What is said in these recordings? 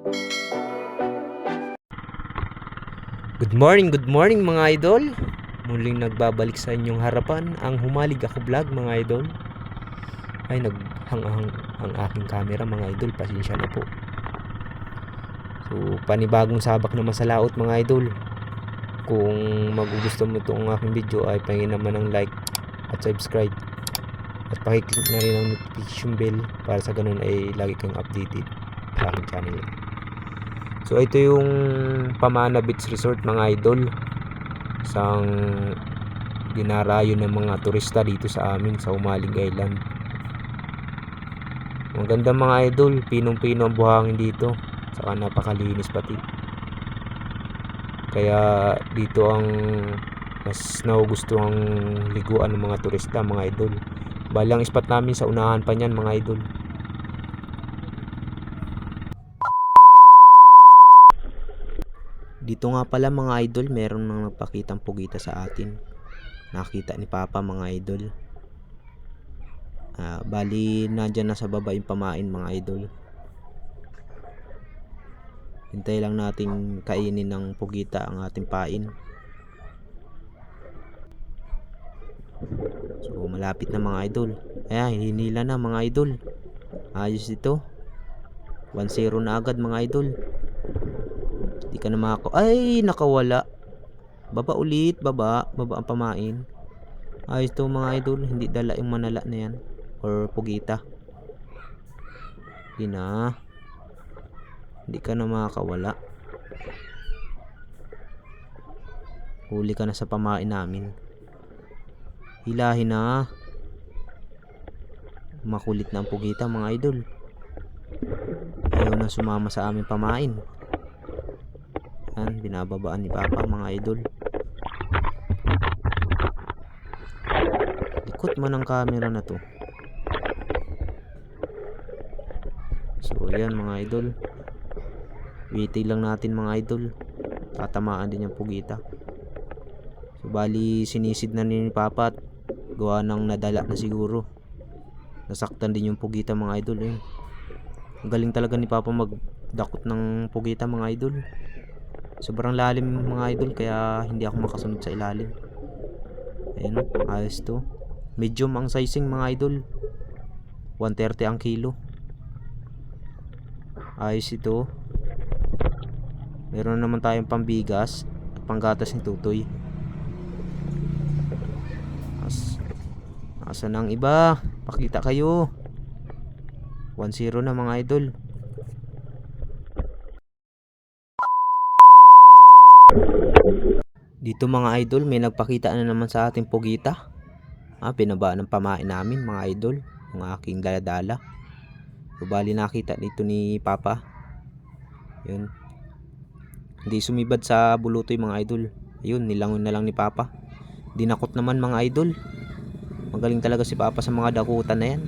Good morning mga idol. Muling nagbabalik sa inyong harapan ang Humalig Ako Vlog mga idol. Ay naghang ang aking camera mga idol, pasensya na po. So panibagong sabak naman sa laot mga idol. Kung magugustuhan mo itong aking video ay pahingin naman ng like at subscribe. At pakiclick na rin ang notification bell para sa ganun ay lagi kang updated sa aking channel. So ito yung Pamana Beach Resort mga idol. Isang dinarayo ng mga turista dito sa amin sa Humalig Island. Maganda mga idol, pinong-pino ang buhangin dito. Saka napakalinis pati. Kaya dito ang mas nagugustuhang liguan ng mga turista mga idol. Bali ang spot namin sa unahan pa niyan mga idol. Dito nga pala mga idol, meron nang nagpakitang pugita sa atin. Nakita ni Papa mga idol. Bali nandyan na sa baba yung pamain mga idol. Hintay lang nating kainin ng pugita ang ating pain. So malapit na mga idol. Ayan, hinila na mga idol. Ayos ito. 1-0 na agad mga idol. Di ka na ay nakawala. Baba ulit, baba ang pamain. Ayos to mga idol, hindi dala yung manala na yan or pugita. Hindi ka na makakawala. Huli ka na sa pamain namin. Hilahin na. Makulit na ang pugita mga idol. Ayaw na sumama sa aming pamain. Yan, binababaan ni Papa mga idol. Likot man ang camera na to. So yan mga idol, waiting lang natin mga idol. Tatamaan din yung pugita. So bali sinisid na ni Papa at gawa ng nadala na siguro. Nasaktan din yung pugita mga idol eh. Galing talaga ni Papa magdakot ng pugita mga idol. Sobrang lalim mga idol kaya hindi ako makasunod sa ilalim. Ayan, ayos to. Medium ang sizing mga idol. 130 ang kilo. Ayos ito. Meron naman tayong pambigas at panggatas ni Tutoy. Asan ang iba? Pakita kayo. 1-0 na mga idol. Dito mga idol, may nagpakita na naman sa ating pugita. Pinaba ng pamain namin mga idol, yung aking daladala. So bali nakita dito ni Papa. Yun. Hindi sumibad sa bulutoy mga idol. Ayun, nilangon na lang ni Papa. Dinakot naman mga idol. Magaling talaga si Papa sa mga dakutan na yan.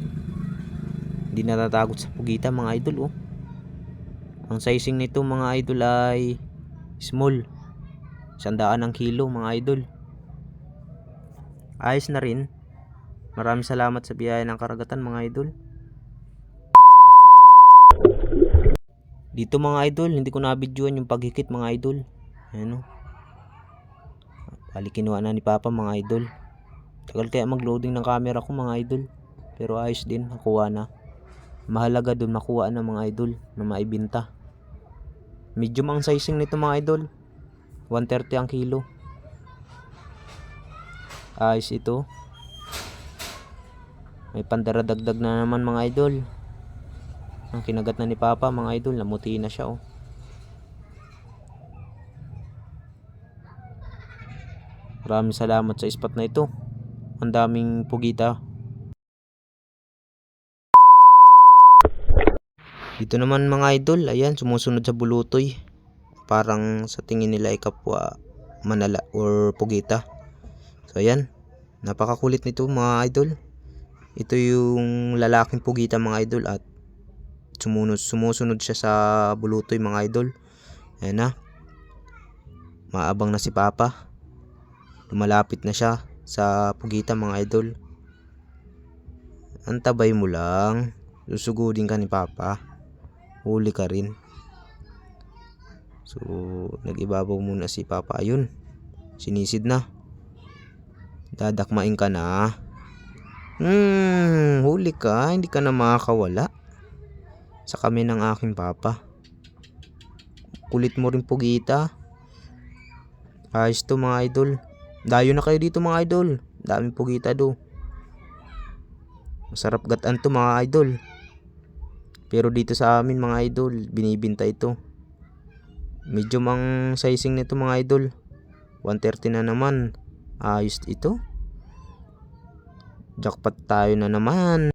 Hindi natatagot sa pugita mga idol oh. Ang sizing nito mga idol ay small. 100 ang kilo mga idol. Ayos na rin. Maraming salamat sa biyaya ng karagatan mga idol. Dito mga idol, hindi ko na-videoan yung paghikit mga idol. Ayan o. Bali kinuha na ni Papa mga idol. Tagal kaya mag-loading ng camera ko mga idol. Pero ayos din, nakuha na. Mahalaga dun makuha na mga idol na maibinta. Medium ang sizing nito mga idol. 130 ang kilo. Ayos ito. May pandaradagdag na naman mga idol. Ang kinagat na ni Papa mga idol, namuti na siya oh. Maraming salamat sa spot na ito. Ang daming pugita. Dito naman mga idol, ayan, sumusunod sa bulutoy. Parang sa tingin nila ay kapwa manala or pugita. So ayan, napakakulit nito mga idol. Ito yung lalaking pugita mga idol at sumusunod siya sa bulutoy mga idol. Ayan na. Maabang na si Papa. Lumalapit na siya sa pugita mga idol. Antabay mo lang. Susugudin ka ni Papa. Huli ka rin. So nag-ibabaw muna si Papa. Ayun, sinisid na. Dadakmain ka na. Huli ka, hindi ka na makakawala sa kami ng aking Papa. Kulit mo rin pugita. Ayos to mga idol. Dayo na kayo dito mga idol. Daming pugita do. Masarap gatan to mga idol. Pero dito sa amin mga idol, binibinta ito. Medium ang sizing nito mga idol. 130 na naman. Ayos ito. Jackpot tayo na naman.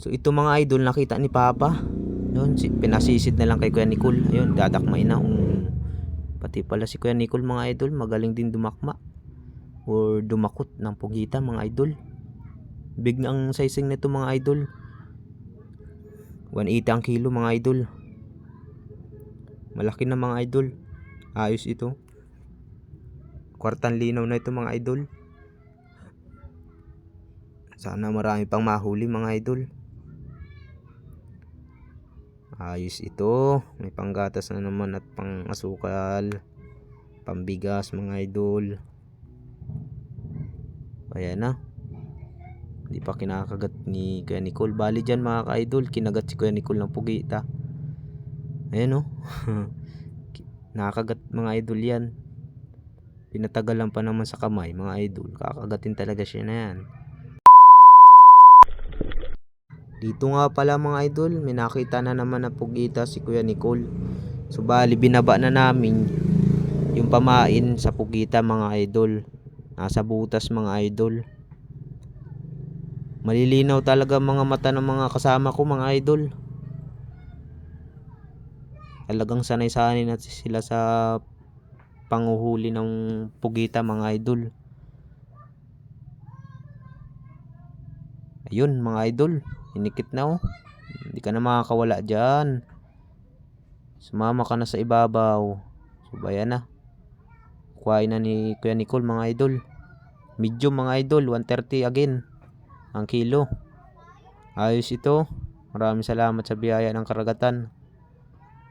So ito mga idol, nakita ni Papa. Yun, pinasisid na lang kay Kuya Nicole. Ayun, dadakmay na. Pati pala si Kuya Nicole mga idol, magaling din dumakma or dumakot ng pugita mga idol. Big na ang sizing nito mga idol. 180 ang kilo mga idol. Malaki na mga idol. Ayos ito. Kwartang linaw na ito mga idol. Sana marami pang mahuli mga idol. Ayos ito. May panggatas na naman at pang asukal, pambigas mga idol. Ayan na. Hindi pa kinakagat ni Kuya Nicole. Bali dyan mga ka-idol, kinagat si Kuya Nicole ng pugita. Ayan o. Nakakagat mga idol yan. Pinatagalan pa naman sa kamay mga idol. Kakagatin talaga siya na yan. Dito nga pala mga idol, may nakita na naman na pugita si Kuya Nicole. So bali binaba na namin yung pamain sa pugita mga idol. Nasa butas mga idol. Malilinaw talaga mga mata ng mga kasama ko mga idol. Talagang sanay-sanay na sila sa panguhuli ng pugita mga idol. Ayun mga idol, inikit na oh. Hindi ka na makakawala dyan. Sumama ka na sa ibabaw. So bayan na. Kuhain na ni Kuya Nicole mga idol. Medium mga idol, 130 again ang kilo. Ayos ito. Maraming salamat sa biyaya ng karagatan.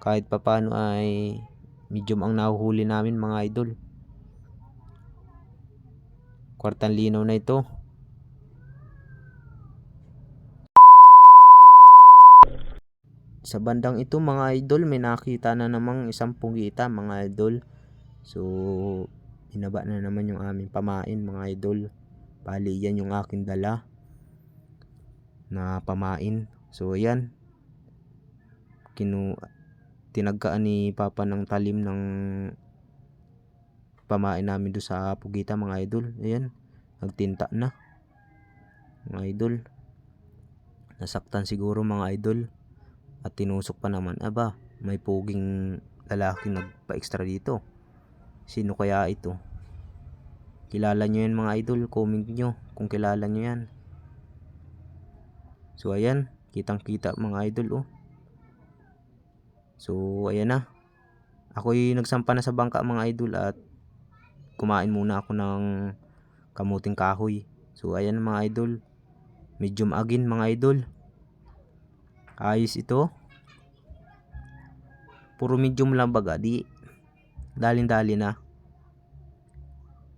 Kahit papano ay medium ang nahuhuli namin mga idol. Kwartang linaw na ito. Sa bandang ito mga idol, may nakita na namang isang pugita mga idol. So binaba na naman yung aming pamain mga idol. Bali yan yung aking dala na pamain. So ayan, tinagkaan ni Papa ng talim ng pamain namin doon sa pugita mga idol. Ayan, nagtinta na mga idol. Nasaktan siguro mga idol at tinusok pa naman. Aba, may puging lalaki nagpa-extra dito. Sino kaya ito? Kilala nyo yan mga idol, comment nyo kung kilala nyo yan. So ayan, kitang kita mga idol oh. So ayan na. Ako'y nagsampa na sa bangka mga idol at kumain muna ako ng kamuting kahoy. So ayan mga idol, medium again mga idol. Ayos ito. Puro medium lang baga, di dalin-dali na.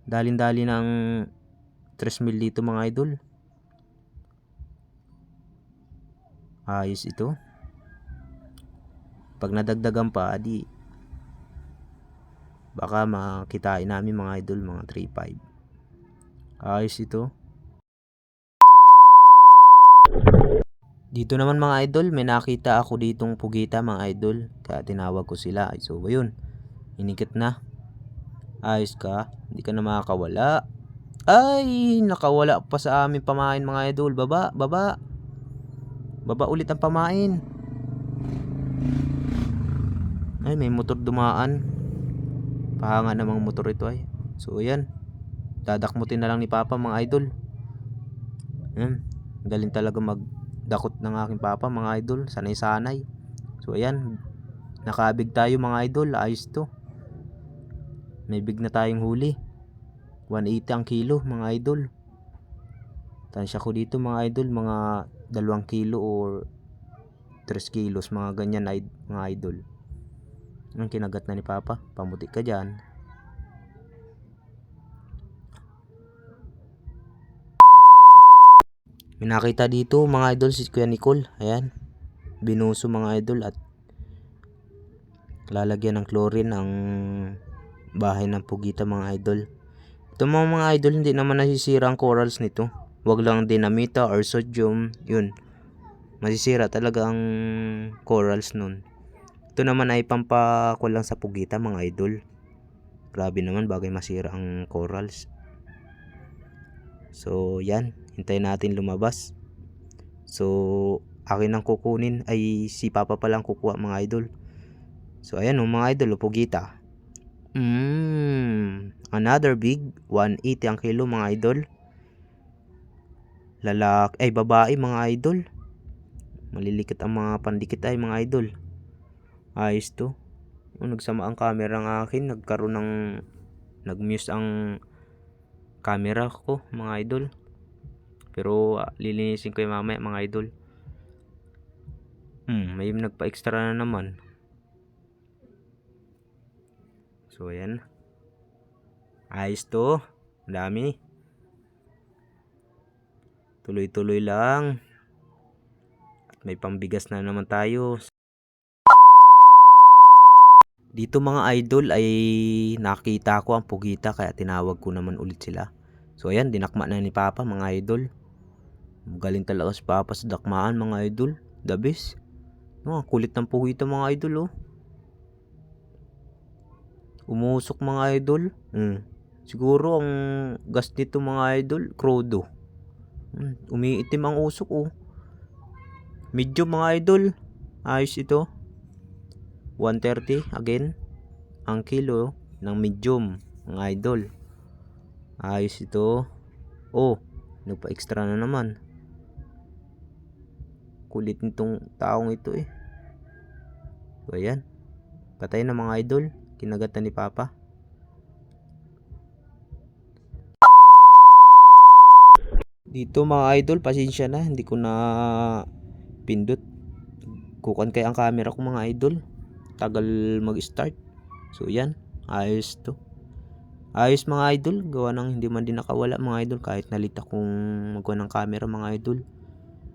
Dalin-dali ng 3 mil dito mga idol. Ayos ito. Pag nadagdagan pa, di baka makitain namin mga idol, mga 3.5. Ayos ito. Dito naman mga idol, may nakita ako ditong pugita mga idol. Kaya tinawag ko sila. So ayun, inikit na. Ayos ka, hindi ka na makakawala. Ay, nakawala pa sa amin pamain mga idol. Baba, baba. Baba ulit ang pamain. Ay, may motor dumaan. Pahanga namang motor ito ay. So ayan, dadakmutin na lang ni Papa mga idol. Galing talaga magdakot ng aking Papa mga idol. Sanay-sanay. So ayan, nakabig tayo mga idol. Ayos to. May big na tayong huli. 180 ang kilo mga idol. Tansya ko dito mga idol, mga 2 kilo or 3 kilos, mga ganyan mga idol. Ang kinagat na ni Papa, pamuti ka dyan. May nakita dito mga idol si Kuya Nicole. Ayan, binuso mga idol at lalagyan ng chlorine ang bahay ng Pugita mga idol. Ito mga idol, hindi naman nasisira ang corals nito. Wag lang dinamita or sodium, yun, masisira talaga ang corals nun. Ito naman ay pampakuha lang sa Pugita mga idol. Grabe naman, bagay masira ang corals. So yan, hintayin natin lumabas. So akin ang kukunin, ay si Papa pa lang kukuha mga idol. So ayan mga idol, Pugita. Another big 180 ang kilo mga idol. Babae mga idol. Malilikit ang mga pandikit ay mga idol. Ayos to. Nagsama ang camera ng akin, nagkaroon ng nagmuse ang camera ko mga idol. Pero lilinisin ko yung mamaya mga idol. May nagpa-extra na naman. So ayan. Ayos to. Ang dami. Tuloy-tuloy lang. At may pambigas na naman tayo. Dito mga idol ay nakita ko ang Pugita, kaya tinawag ko naman ulit sila. So ayan, dinakma na ni Papa mga idol. Galing talaga si Papa sa dakmaan mga idol. The best. Kulit ng Pugita mga idol. Umusok mga idol. Siguro ang gas nito mga idol, crudo. Umiitim ang usok. Medyo mga idol. Ayos ito. 130 again ang kilo ng medium mga idol. Ayos ito. Nagpa-extra na naman. Kulit nitong taong ito So ayan, patay na mga idol. Kinagatan ni Papa. Dito mga idol, pasensya na, hindi ko na pindot. Kukan kaya ang camera ko mga idol. Tagal mag-start. So yan, ayos to. Ayos mga idol, gawa ng hindi man din nakawala mga idol, kahit nalita kong magawa ng camera mga idol.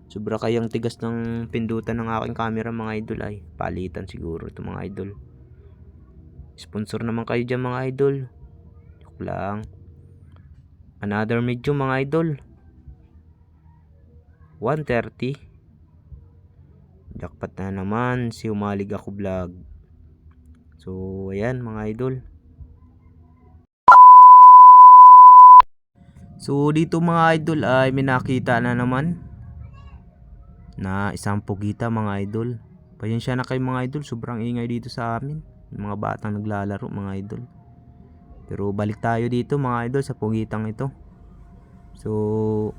Sobra kayang tigas ng pindutan ng aking camera mga idol, ay palitan siguro ito mga idol. Sponsor naman kayo dyan mga idol. Joke lang. Another medium mga idol, 130. Jackpot na naman si Humalig Ako Vlog. So ayan mga idol. So dito mga idol ay may nakita na naman na isang Pugita mga idol. Pasensya na kayo mga idol, sobrang ingay dito sa amin, mga batang naglalaro mga idol. Pero balik tayo dito mga idol sa Pugitang ito. So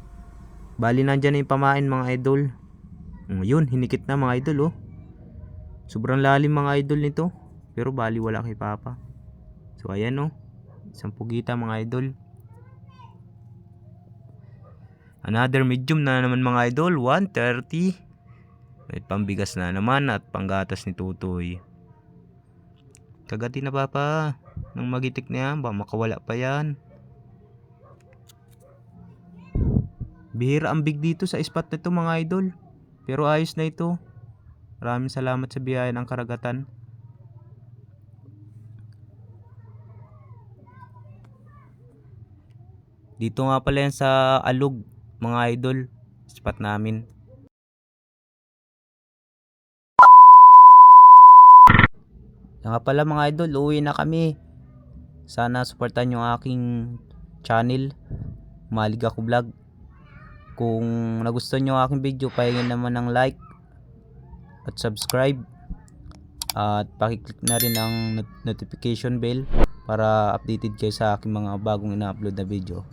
bali nandyan na yung pamain mga idol. Yun, hinikit na mga idol. Sobrang lalim mga idol nito, pero bali wala kay Papa. So ayan isang Pugita mga idol. Another medium na naman mga idol, 130. May pambigas na naman at panggatas ni Tutoy. Kagati na Papa ng magitik na yan, baka makawala pa yan. Bihira ang big dito sa spot nito mga idol, pero ayos na ito. Maraming salamat sa biyaya ng karagatan. Dito nga pala yan sa Alug mga idol, spot namin. Nga pala mga idol, uwi na kami. Sana supportan yung aking channel, Humalig Ako Vlog. Kung nagustuhan nyo ang aking video, pahingin naman ng like at subscribe. At pakiclick na rin ang notification bell para updated kayo sa aking mga bagong ina-upload na video.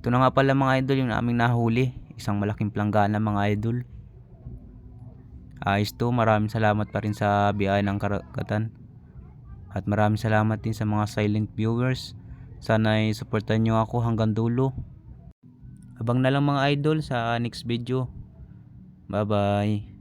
Ito na nga pala mga idol yung aming nahuli. Isang malaking planggana mga idol. Ayos to, maraming salamat pa rin sa biyaya ng karagatan. At maraming salamat din sa mga silent viewers. Sana ay supportan nyo ako hanggang dulo. Abang na lang mga idol sa next video. Bye-bye.